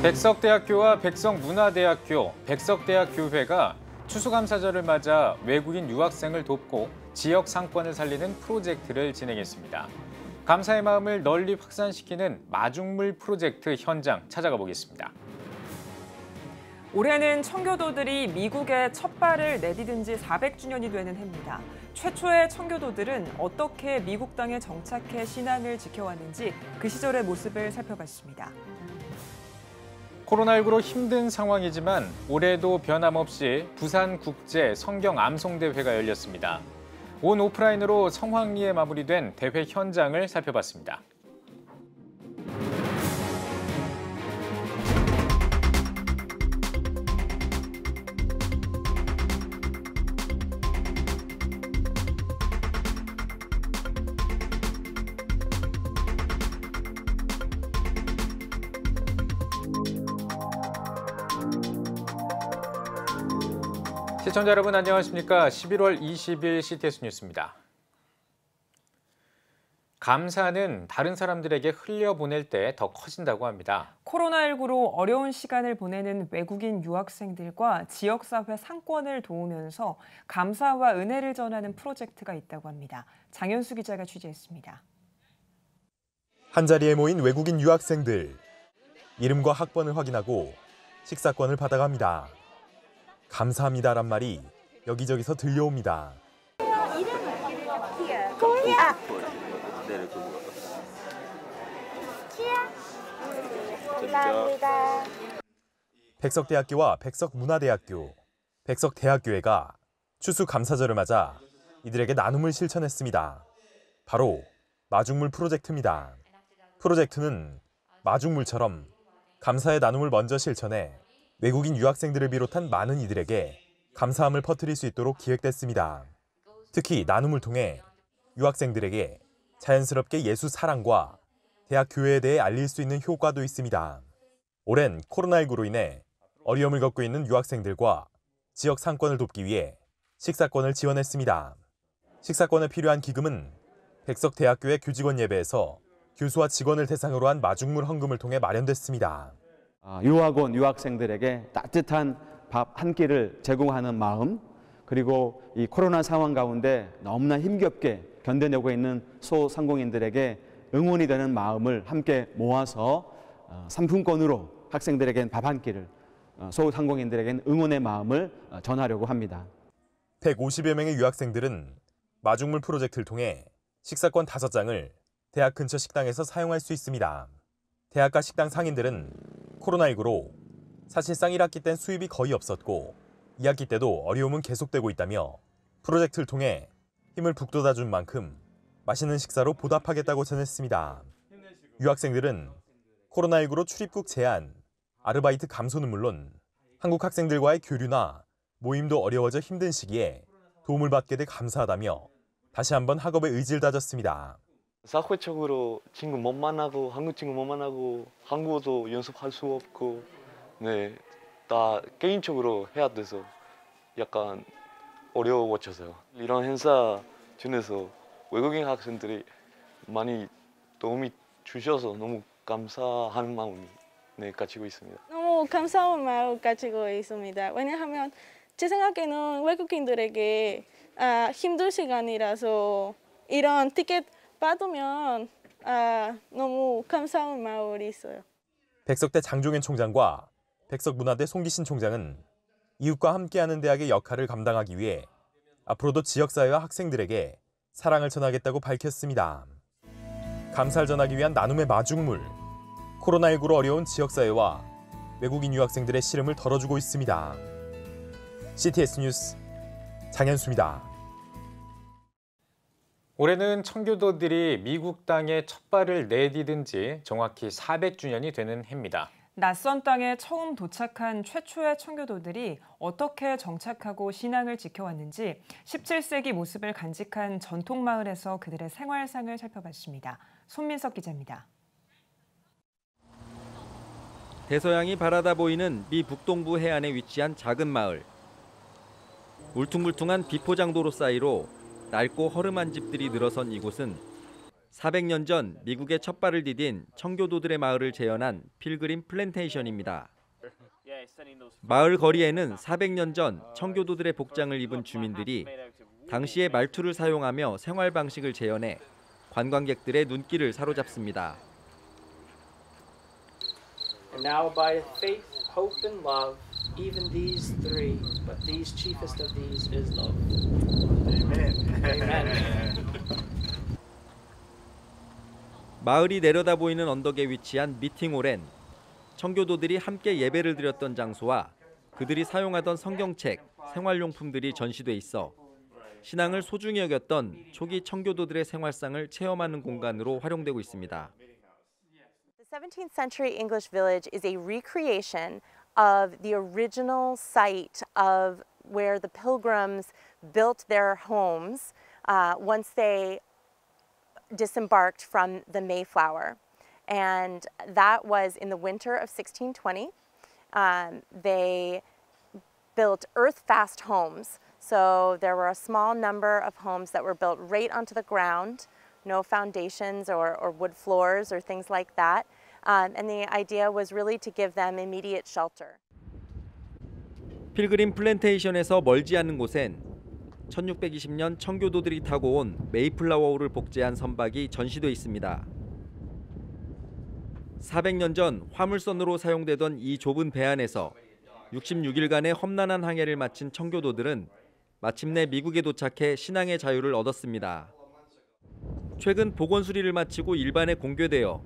백석대학교와 백석문화대학교, 백석대학교회가 추수감사절을 맞아 외국인 유학생을 돕고 지역 상권을 살리는 프로젝트를 진행했습니다. 감사의 마음을 널리 확산시키는 마중물 프로젝트 현장 찾아가 보겠습니다. 올해는 청교도들이 미국에 첫 발을 내디딘 지 400주년이 되는 해입니다. 최초의 청교도들은 어떻게 미국 땅에 정착해 신앙을 지켜왔는지 그 시절의 모습을 살펴봤습니다. 코로나19로 힘든 상황이지만 올해도 변함없이 부산국제 성경암송대회가 열렸습니다. 온 오프라인으로 성황리에 마무리된 대회 현장을 살펴봤습니다. 시청자 여러분 안녕하십니까? 11월 20일 CTS 뉴스입니다. 감사는 다른 사람들에게 흘려보낼 때 더 커진다고 합니다. 코로나19로 어려운 시간을 보내는 외국인 유학생들과 지역사회 상권을 도우면서 감사와 은혜를 전하는 프로젝트가 있다고 합니다. 장현수 기자가 취재했습니다. 한자리에 모인 외국인 유학생들. 이름과 학번을 확인하고 식사권을 받아갑니다. 감사합니다란 말이 여기저기서 들려옵니다. 감사합니다. 백석대학교와 백석문화대학교, 백석대학교회가 추수감사절을 맞아 이들에게 나눔을 실천했습니다. 바로 마중물 프로젝트입니다. 프로젝트는 마중물처럼 감사의 나눔을 먼저 실천해 외국인 유학생들을 비롯한 많은 이들에게 감사함을 퍼뜨릴 수 있도록 기획됐습니다. 특히 나눔을 통해 유학생들에게 자연스럽게 예수 사랑과 대학 교회에 대해 알릴 수 있는 효과도 있습니다. 올해는 코로나19로 인해 어려움을 겪고 있는 유학생들과 지역 상권을 돕기 위해 식사권을 지원했습니다. 식사권에 필요한 기금은 백석대학교의 교직원 예배에서 교수와 직원을 대상으로 한 마중물 헌금을 통해 마련됐습니다. 유학원 유학생들에게 따뜻한 밥 한 끼를 제공하는 마음, 그리고 이 코로나 상황 가운데 너무나 힘겹게 견뎌내고 있는 소상공인들에게 응원이 되는 마음을 함께 모아서 상품권으로 학생들에겐 밥 한 끼를, 소상공인들에겐 응원의 마음을 전하려고 합니다. 150여 명의 유학생들은 마중물 프로젝트를 통해 식사권 5장을 대학 근처 식당에서 사용할 수 있습니다. 대학가 식당 상인들은 코로나19로 사실상 1학기 땐 수입이 거의 없었고 2학기 때도 어려움은 계속되고 있다며 프로젝트를 통해 힘을 북돋아준 만큼 맛있는 식사로 보답하겠다고 전했습니다. 유학생들은 코로나19로 출입국 제한, 아르바이트 감소는 물론 한국 학생들과의 교류나 모임도 어려워져 힘든 시기에 도움을 받게 돼 감사하다며 다시 한번 학업에 의지를 다졌습니다. 사회적으로 친구 못 만나고 한국 친구 못 만나고 한국어도 연습할 수 없고 다 개인적으로 해야 돼서 약간 어려워졌어요. 이런 행사 중에서 외국인 학생들이 많이 도움이 주셔서 너무 감사한 마음이 가지고 있습니다. 너무 감사한 마음을 가지고 있습니다. 왜냐하면 제 생각에는 외국인들에게 힘든 시간이라서 이런 티켓 받으면 너무 감사한 마음이 있어요. 백석대 장종현 총장과 백석문화대 송기신 총장은 이웃과 함께하는 대학의 역할을 감당하기 위해 앞으로도 지역사회와 학생들에게 사랑을 전하겠다고 밝혔습니다. 감사를 전하기 위한 나눔의 마중물, 코로나19로 어려운 지역사회와 외국인 유학생들의 시름을 덜어주고 있습니다. CTS 뉴스 장현수입니다. 올해는 청교도들이 미국 땅에 첫 발을 내디딘 지 정확히 400주년이 되는 해입니다. 낯선 땅에 처음 도착한 최초의 청교도들이 어떻게 정착하고 신앙을 지켜왔는지 17세기 모습을 간직한 전통마을에서 그들의 생활상을 살펴봤습니다. 손민석 기자입니다. 대서양이 바라다 보이는 미 북동부 해안에 위치한 작은 마을. 울퉁불퉁한 비포장도로 사이로 낡고 허름한 집들이 늘어선 이곳은 400년 전 미국에 첫 발을 디딘 청교도들의 마을을 재현한 필그림 플랜테이션입니다. 마을 거리에는 400년 전 청교도들의 복장을 입은 주민들이 당시의 말투를 사용하며 생활 방식을 재현해 관광객들의 눈길을 사로잡습니다. And now by faith, hope, and love, even these three, but these chiefest of these is love. Amen. Amen. 마을이 내려다 보이는 언덕에 위치한 미팅홀엔 청교도들이 함께 예배를 드렸던 장소와 그들이 사용하던 성경책, 생활용품들이 전시돼 있어 신앙을 소중히 여겼던 초기 청교도들의 생활상을 체험하는 공간으로 활용되고 있습니다. The 17th century English village is a recreation of the original site of where the pilgrims built their homes once they disembarked from the Mayflower. And that was in the winter of 1620. They built earth-fast homes. So there were a small number of homes that were built right onto the ground, no foundations or wood floors or things like that. And the idea was really to give them immediate shelter. 필그림 플랜테이션에서 멀지 않은 곳엔 1620년 청교도들이 타고 온 메이플라워호를 복제한 선박이 전시돼 있습니다. 400년 전 화물선으로 사용되던 이 좁은 배 안에서 66일간의 험난한 항해를 마친 청교도들은 마침내 미국에 도착해 신앙의 자유를 얻었습니다. 최근 복원 수리를 마치고 일반에 공개되어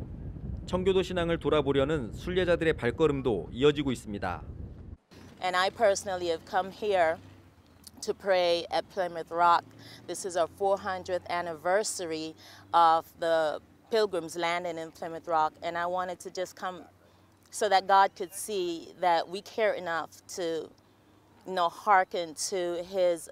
청교도 신앙을 돌아보려는 순례자들의 발걸음도 이어지고 있습니다. And I personally have come here to pray at Plymouth Rock. This is our 400th anniversary of the Pilgrims landing in Plymouth Rock, and I wanted to just come so that God could see that we care enough to, hearken to His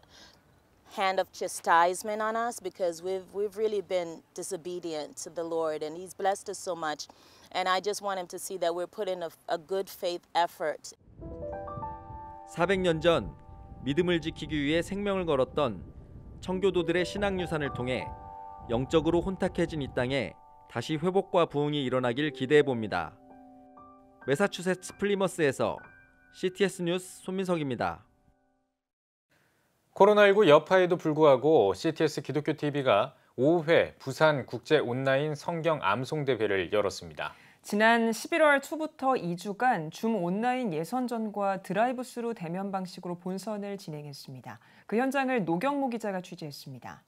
hand of chastisement on us, because we've really been disobedient to the Lord, and He's blessed us so much, and I just want Him to see that we're putting a good faith effort. 400년 전 믿음을 지키기 위해 생명을 걸었던 청교도들의 신앙유산을 통해 영적으로 혼탁해진 이 땅에 다시 회복과 부흥이 일어나길 기대해 봅니다. 매사추세츠 플리머스에서 CTS 뉴스 손민석입니다. 코로나19 여파에도 불구하고 CTS 기독교 TV가 5회 부산 국제 온라인 성경 암송 대회를 열었습니다. 지난 11월 초부터 2주간 줌 온라인 예선전과 드라이브스루 대면 방식으로 본선을 진행했습니다. 그 현장을 노경모 기자가 취재했습니다.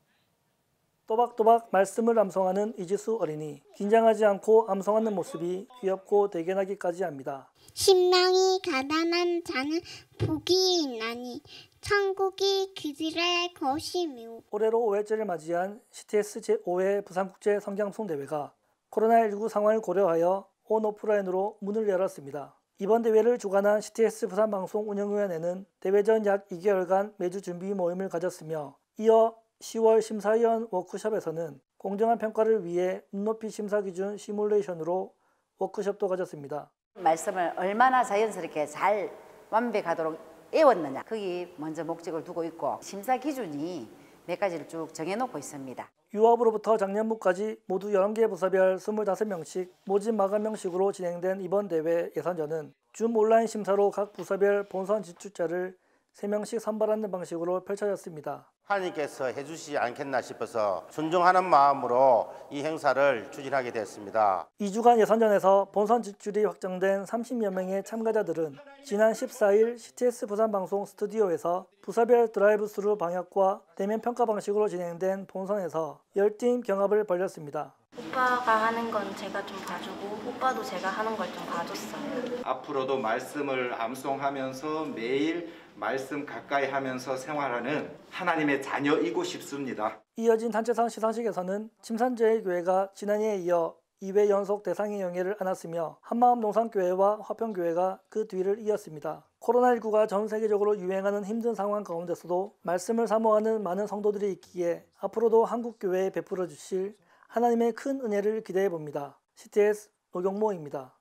또박또박 말씀을 암송하는 이지수 어린이. 긴장하지 않고 암송하는 모습이 귀엽고 대견하기까지 합니다. 신명이 가난한 자는 복이 있나니 천국이 그들의 것이며. 올해로 5회째를 맞이한 CTS 제5회 부산국제 성경송대회가 코로나19 상황을 고려하여 온 오프라인으로 문을 열었습니다. 이번 대회를 주관한 CTS 부산방송 운영위원회는 대회 전 약 2개월간 매주 준비 모임을 가졌으며 이어 10월 심사위원 워크숍에서는 공정한 평가를 위해 눈높이 심사 기준 시뮬레이션으로 워크숍도 가졌습니다. 말씀을 얼마나 자연스럽게 잘 완벽하도록 외웠느냐, 거기 먼저 목적을 두고 있고 심사 기준이 몇 가지를 쭉 정해놓고 있습니다. 유업으로부터 작년부까지 모두 11개 부서별 25명씩 모집 마감 형식으로 진행된 이번 대회 예선전은 줌 온라인 심사로 각 부서별 본선 진출자를 3명씩 선발하는 방식으로 펼쳐졌습니다. 하나님께서 해주시지 않겠나 싶어서 순종하는 마음으로 이 행사를 추진하게 됐습니다. 2주간 예선전에서 본선 진출이 확정된 30여 명의 참가자들은 지난 14일 CTS 부산방송 스튜디오에서 부서별 드라이브스루 방역과 대면 평가 방식으로 진행된 본선에서 10팀 경합을 벌였습니다. 오빠가 하는 건 제가 좀 봐주고 오빠도 제가 하는 걸 좀 봐줬어요. 앞으로도 말씀을 암송하면서 매일 말씀 가까이 하면서 생활하는 하나님의 자녀이고 싶습니다. 이어진 단체상 시상식에서는 침산제일교회가 지난해에 이어 2회 연속 대상의 영예를 안았으며 한마음농산교회와 화평교회가 그 뒤를 이었습니다. 코로나19가 전 세계적으로 유행하는 힘든 상황 가운데서도 말씀을 사모하는 많은 성도들이 있기에 앞으로도 한국교회에 베풀어 주실 하나님의 큰 은혜를 기대해 봅니다. CTS 노경모입니다.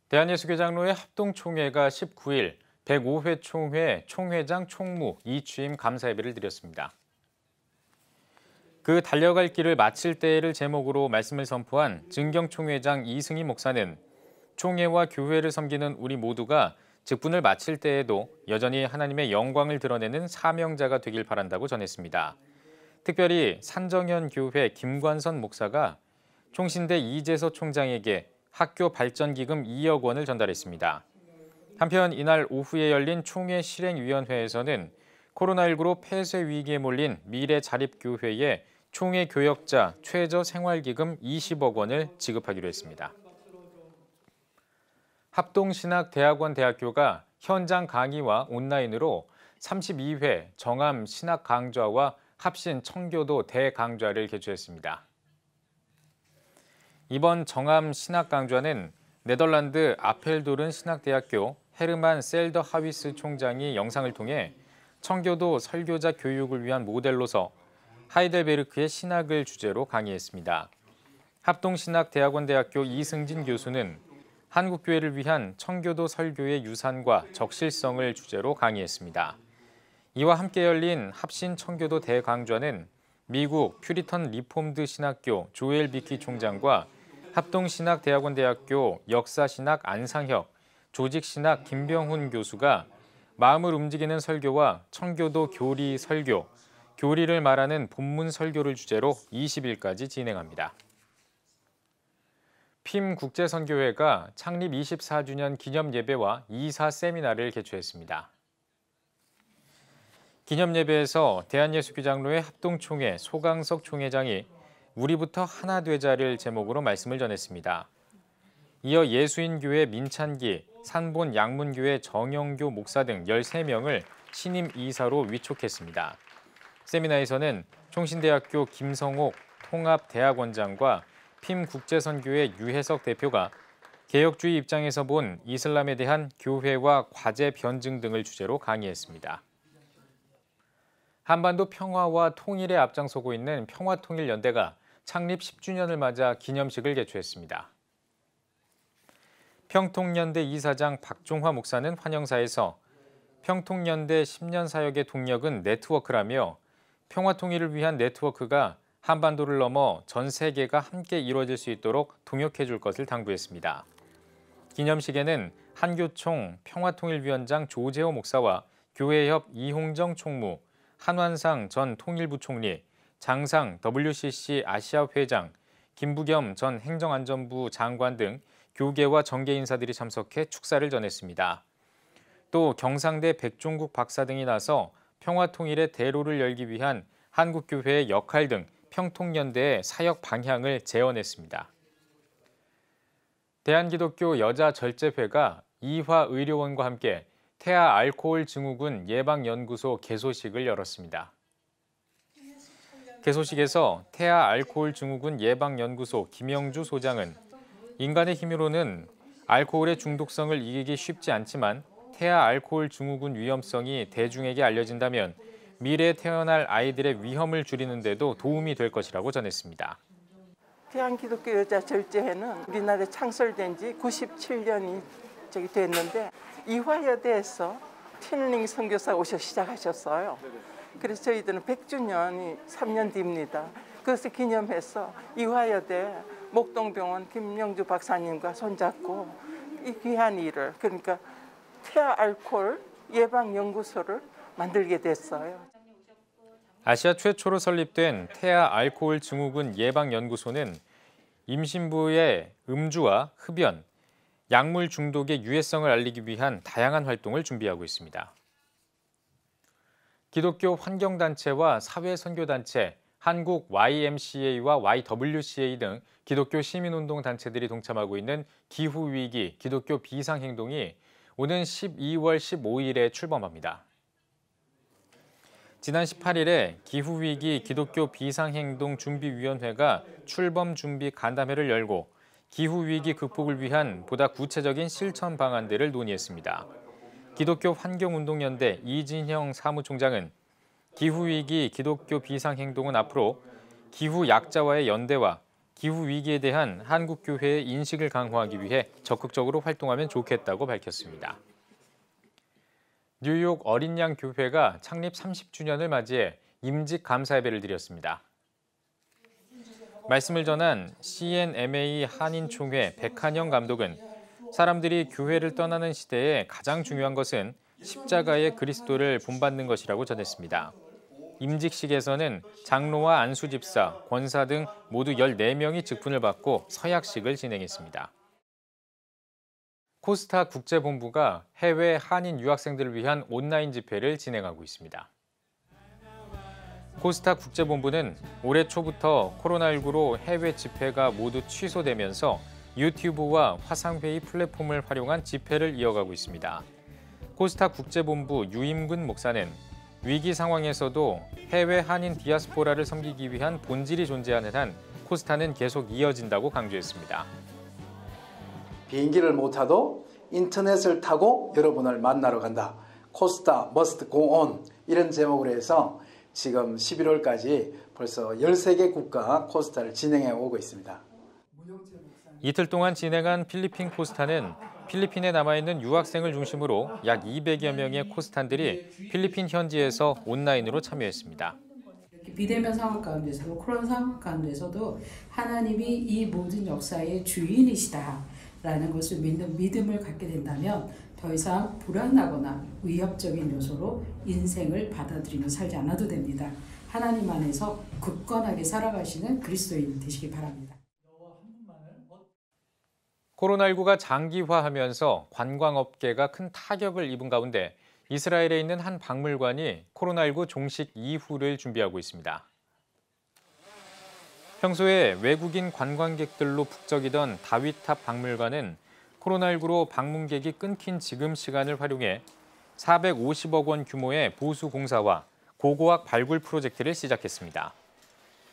대한예수교장로회 합동총회가 19일 105회 총회 총회장 총무 이취임 감사 예배를 드렸습니다. 그 달려갈 길을 마칠 때를 제목으로 말씀을 선포한 증경총회장 이승희 목사는 총회와 교회를 섬기는 우리 모두가 직분을 마칠 때에도 여전히 하나님의 영광을 드러내는 사명자가 되길 바란다고 전했습니다. 특별히 산정현 교회 김관선 목사가 총신대 이재서 총장에게 학교 발전기금 2억 원을 전달했습니다. 한편 이날 오후에 열린 총회 실행위원회에서는 코로나19로 폐쇄 위기에 몰린 미래자립교회에 총회 교역자 최저생활기금 20억 원을 지급하기로 했습니다. 합동신학대학원대학교가 현장 강의와 온라인으로 32회 정암 신학강좌와 합신 청교도 대강좌를 개최했습니다. 이번 정암 신학강좌는 네덜란드 아펠도른 신학대학교 헤르만 셀더 하위스 총장이 영상을 통해 청교도 설교자 교육을 위한 모델로서 하이델베르크의 신학을 주제로 강의했습니다. 합동신학대학원대학교 이승진 교수는 한국교회를 위한 청교도 설교의 유산과 적실성을 주제로 강의했습니다. 이와 함께 열린 합신 청교도 대강좌는 미국 퓨리턴 리폼드 신학교 조엘 비키 총장과 합동신학대학원대학교 역사신학 안상혁, 조직신학 김병훈 교수가 마음을 움직이는 설교와 청교도 교리 설교, 교리를 말하는 본문 설교를 주제로 20일까지 진행합니다. 핌 국제선교회가 창립 24주년 기념 예배와 이사 세미나를 개최했습니다. 기념 예배에서 대한예수교장로회 합동총회 소강석 총회장이 우리부터 하나 되자를 제목으로 말씀을 전했습니다. 이어 예수인교회 민찬기, 산본 양문교회 정영교 목사 등 13명을 신임 이사로 위촉했습니다. 세미나에서는 총신대학교 김성옥 통합대학원장과 핌 국제선교회 유혜석 대표가 개혁주의 입장에서 본 이슬람에 대한 교회와 과제 변증 등을 주제로 강의했습니다. 한반도 평화와 통일에 앞장서고 있는 평화통일연대가 창립 10주년을 맞아 기념식을 개최했습니다. 평통연대 이사장 박종화 목사는 환영사에서 평통연대 10년 사역의 동력은 네트워크라며 평화통일을 위한 네트워크가 한반도를 넘어 전 세계가 함께 이루어질 수 있도록 동역해 줄 것을 당부했습니다. 기념식에는 한교총 평화통일위원장 조재호 목사와 교회협 이홍정 총무, 한완상 전 통일부 총리, 장상 WCC 아시아 회장, 김부겸 전 행정안전부 장관 등 교계와 정계 인사들이 참석해 축사를 전했습니다. 또 경상대 백종국 박사 등이 나서 평화통일의 대로를 열기 위한 한국교회의 역할 등 평통연대의 사역 방향을 제언했습니다. 대한기독교 여자절제회가 이화의료원과 함께 태아 알코올 증후군 예방연구소 개소식을 열었습니다. 개소식에서 태아 알코올 증후군 예방연구소 김영주 소장은 인간의 힘으로는 알코올의 중독성을 이기기 쉽지 않지만 태아 알코올 증후군 위험성이 대중에게 알려진다면 미래에 태어날 아이들의 위험을 줄이는 데도 도움이 될 것이라고 전했습니다. 대한기독교 여자절제회는 우리나라에 창설된 지 97년이 됐는데 이화여대에서 티닝 선교사 오셔 시작하셨어요. 그래서 저희들은 100주년이 3년 뒤입니다. 그것을 기념해서 이화여대 목동병원 김명주 박사님과 손잡고 이 귀한 일을, 그러니까 태아 알코올 예방연구소를 만들게 됐어요. 아시아 최초로 설립된 태아 알코올 증후군 예방연구소는 임신부의 음주와 흡연, 약물 중독의 유해성을 알리기 위한 다양한 활동을 준비하고 있습니다. 기독교 환경단체와 사회선교단체, 한국 YMCA와 YWCA 등 기독교 시민운동단체들이 동참하고 있는 기후위기 기독교 비상행동이 오는 12월 15일에 출범합니다. 지난 18일에 기후위기 기독교 비상행동 준비위원회가 출범 준비 간담회를 열고 기후위기 극복을 위한 보다 구체적인 실천 방안들을 논의했습니다. 기독교 환경운동연대 이진형 사무총장은 기후위기 기독교 비상행동은 앞으로 기후 약자와의 연대와 기후위기에 대한 한국교회의 인식을 강화하기 위해 적극적으로 활동하면 좋겠다고 밝혔습니다. 뉴욕 어린양 교회가 창립 30주년을 맞이해 임직 감사 예배를 드렸습니다. 말씀을 전한 CNMA 한인총회 백한영 감독은 사람들이 교회를 떠나는 시대에 가장 중요한 것은 십자가의 그리스도를 본받는 것이라고 전했습니다. 임직식에서는 장로와 안수집사, 권사 등 모두 14명이 직분을 받고 서약식을 진행했습니다. 코스타 국제본부가 해외 한인 유학생들을 위한 온라인 집회를 진행하고 있습니다. 코스타 국제본부는 올해 초부터 코로나19로 해외 집회가 모두 취소되면서 유튜브와 화상회의 플랫폼을 활용한 집회를 이어가고 있습니다. 코스타 국제본부 유임근 목사는 위기 상황에서도 해외 한인 디아스포라를 섬기기 위한 본질이 존재하는 한 코스타는 계속 이어진다고 강조했습니다. 비행기를 못 타도 인터넷을 타고 여러분을 만나러 간다. 코스타 must go on 이런 제목으로 해서 지금 11월까지 벌써 13개 국가 코스타를 진행해 오고 있습니다. 이틀 동안 진행한 필리핀 코스타는 필리핀에 남아있는 유학생을 중심으로 약 200여 명의 코스탄들이 필리핀 현지에서 온라인으로 참여했습니다. 비대면 상황 가운데서도 코로나 상황 가운데서도 하나님이 이 모든 역사의 주인이시다라는 것을 믿는 믿음을 갖게 된다면 더 이상 불안하거나 위협적인 요소로 인생을 받아들이며 살지 않아도 됩니다. 하나님 안에서 굳건하게 살아가시는 그리스도인 되시기 바랍니다. 코로나19가 장기화하면서 관광업계가 큰 타격을 입은 가운데 이스라엘에 있는 한 박물관이 코로나19 종식 이후를 준비하고 있습니다. 평소에 외국인 관광객들로 북적이던 다윗탑 박물관은 코로나19로 방문객이 끊긴 지금 시간을 활용해 450억 원 규모의 보수 공사와 고고학 발굴 프로젝트를 시작했습니다.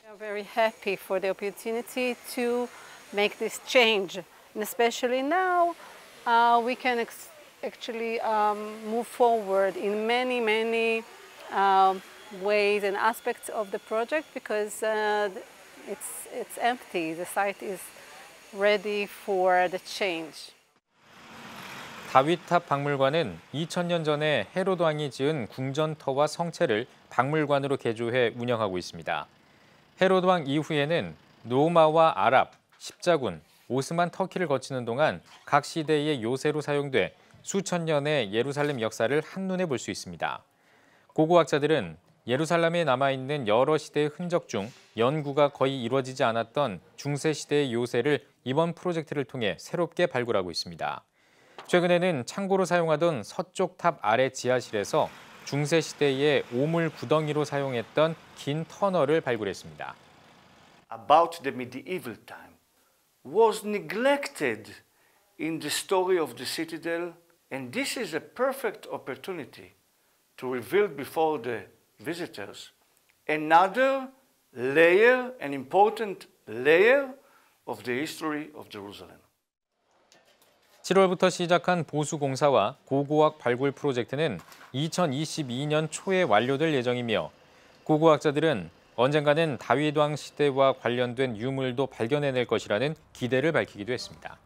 We are very happy for the opportunity to make this change. And especially now, we can actually move forward in many ways and aspects of the project because it's empty. The site is ready for the change. 다윗탑 박물관은 2000년 전에 헤로드 왕이 지은 궁전터와 성체를 박물관으로 개조해 운영하고 있습니다. 헤로드 왕 이후에는 로마와 아랍, 십자군, 오스만 터키를 거치는 동안 각 시대의 요새로 사용돼 수천 년의 예루살렘 역사를 한눈에 볼 수 있습니다. 고고학자들은 예루살렘에 남아있는 여러 시대의 흔적 중 연구가 거의 이루어지지 않았던 중세시대의 요새를 이번 프로젝트를 통해 새롭게 발굴하고 있습니다. 최근에는 창고로 사용하던 서쪽 탑 아래 지하실에서 중세시대의 오물 구덩이로 사용했던 긴 터널을 발굴했습니다. About the medieval time was neglected in the story of the citadel, and this is a perfect opportunity to reveal before the visitors another layer, an important layer of the history of Jerusalem. 7월부터 시작한 보수공사와 고고학 발굴 프로젝트는 2022년 초에 완료될 예정이며 고고학자들은 언젠가는 다윗 왕 시대와 관련된 유물도 발견해낼 것이라는 기대를 밝히기도 했습니다.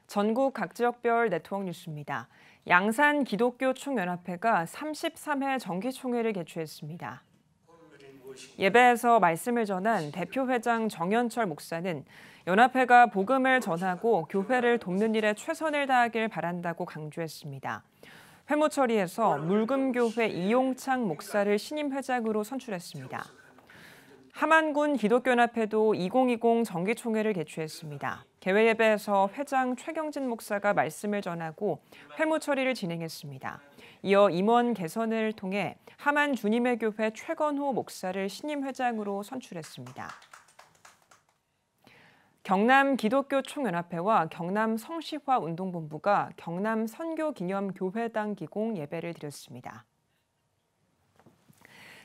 전국 각 지역별 네트워크 뉴스입니다. 양산 기독교 총연합회가 33회 정기총회를 개최했습니다. 예배에서 말씀을 전한 대표회장 정연철 목사는 연합회가 복음을 전하고 교회를 돕는 일에 최선을 다하길 바란다고 강조했습니다. 회무 처리에서 물금교회 이용창 목사를 신임 회장으로 선출했습니다. 함안군 기독교연합회도 2020 정기총회를 개최했습니다. 개회 예배에서 회장 최경진 목사가 말씀을 전하고 회무 처리를 진행했습니다. 이어 임원 개선을 통해 함안 주님의 교회 최건호 목사를 신임 회장으로 선출했습니다. 경남 기독교 총연합회와 경남 성시화 운동본부가 경남 선교기념교회당 기공 예배를 드렸습니다.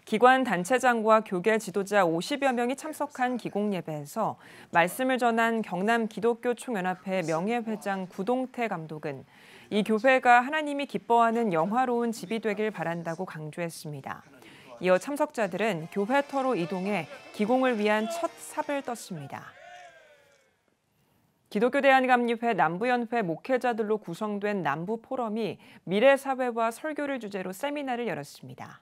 기관 단체장과 교계 지도자 50여 명이 참석한 기공 예배에서 말씀을 전한 경남 기독교 총연합회 명예회장 구동태 감독은 이 교회가 하나님이 기뻐하는 영화로운 집이 되길 바란다고 강조했습니다. 이어 참석자들은 교회터로 이동해 기공을 위한 첫 삽을 떴습니다. 기독교 대한감리회 남부연회 목회자들로 구성된 남부포럼이 미래사회와 설교를 주제로 세미나를 열었습니다.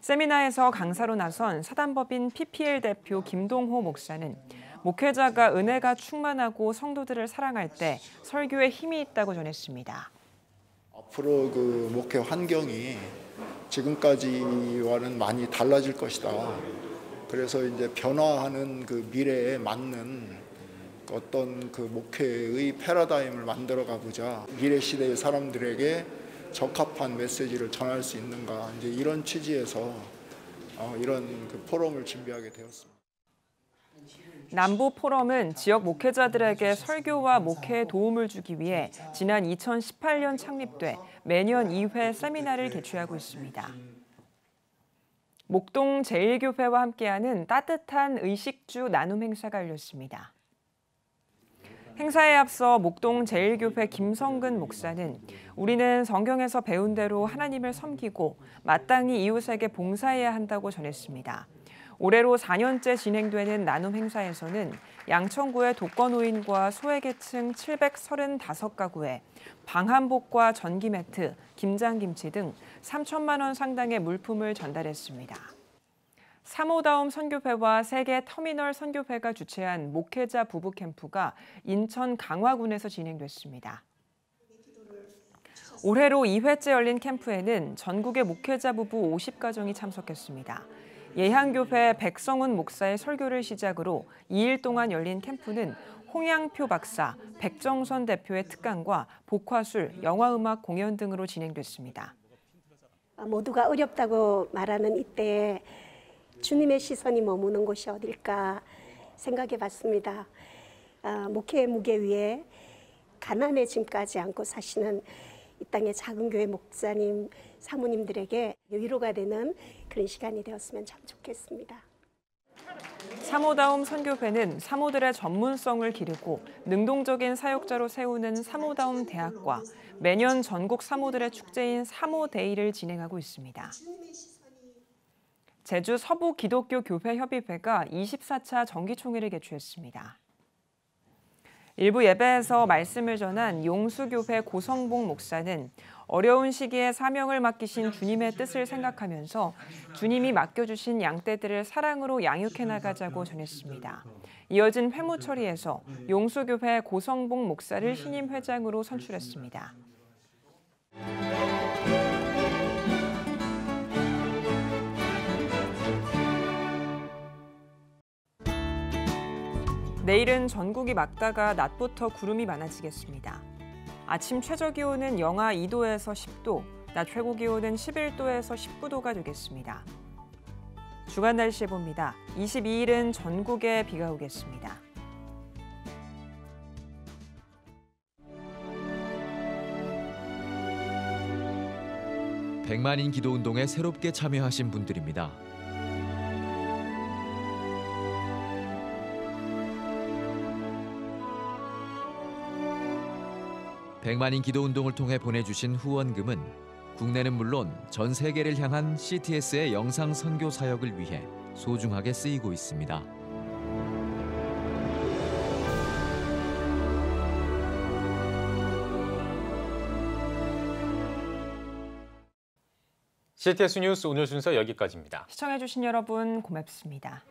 세미나에서 강사로 나선 사단법인 PPL 대표 김동호 목사는 목회자가 은혜가 충만하고 성도들을 사랑할 때 설교에 힘이 있다고 전했습니다. 앞으로 그 목회 환경이 지금까지와는 많이 달라질 것이다. 그래서 이제 변화하는 그 미래에 맞는 어떤 그 목회의 패러다임을 만들어 가보자. 미래 시대의 사람들에게 적합한 메시지를 전할 수 있는가. 이제 이런 취지에서 이런 그 포럼을 준비하게 되었습니다. 남부 포럼은 지역 목회자들에게 설교와 목회에 도움을 주기 위해 지난 2018년 창립돼 매년 2회 세미나를 개최하고 있습니다. 목동 제1교회와 함께하는 따뜻한 의식주 나눔 행사가 열렸습니다. 행사에 앞서 목동 제1교회 김성근 목사는 우리는 성경에서 배운 대로 하나님을 섬기고 마땅히 이웃에게 봉사해야 한다고 전했습니다. 올해로 4년째 진행되는 나눔 행사에서는 양천구의 독거노인과 소외계층 735가구에 방한복과 전기매트, 김장김치 등 3천만 원 상당의 물품을 전달했습니다. 사모다움 선교회와 세계 터미널 선교회가 주최한 목회자 부부 캠프가 인천 강화군에서 진행됐습니다. 올해로 2회째 열린 캠프에는 전국의 목회자 부부 50가정이 참석했습니다. 예향교회 백성훈 목사의 설교를 시작으로 2일 동안 열린 캠프는 홍양표 박사, 백정선 대표의 특강과 복화술, 영화음악 공연 등으로 진행됐습니다. 모두가 어렵다고 말하는 이때에 주님의 시선이 머무는 곳이 어딜까 생각해 봤습니다. 목회의 무게 위에 가난의 짐까지 안고 사시는 이 땅의 작은 교회 목사님, 사모님들에게 위로가 되는 그런 시간이 되었으면 참 좋겠습니다. 사모다움 선교회는 사모들의 전문성을 기르고 능동적인 사역자로 세우는 사모다움 대학과 매년 전국 사모들의 축제인 사모데이를 진행하고 있습니다. 제주 서부 기독교 교회 협의회가 24차 정기총회를 개최했습니다. 일부 예배에서 말씀을 전한 용수교회 고성봉 목사는 어려운 시기에 사명을 맡기신 주님의 뜻을 생각하면서 주님이 맡겨주신 양떼들을 사랑으로 양육해 나가자고 전했습니다. 이어진 회무처리에서 용수교회 고성봉 목사를 신임 회장으로 선출했습니다. 내일은 전국이 맑다가 낮부터 구름이 많아지겠습니다. 아침 최저기온은 영하 2도에서 10도, 낮 최고기온은 11도에서 19도가 되겠습니다. 주간 날씨 봅니다. 22일은 전국에 비가 오겠습니다. 백만인 기도운동에 새롭게 참여하신 분들입니다. 백만인 기도운동을 통해 보내주신 후원금은 국내는 물론 전 세계를 향한 CTS의 영상 선교 사역을 위해 소중하게 쓰이고 있습니다. CTS 뉴스 오늘 순서 여기까지입니다. 시청해주신 여러분 고맙습니다.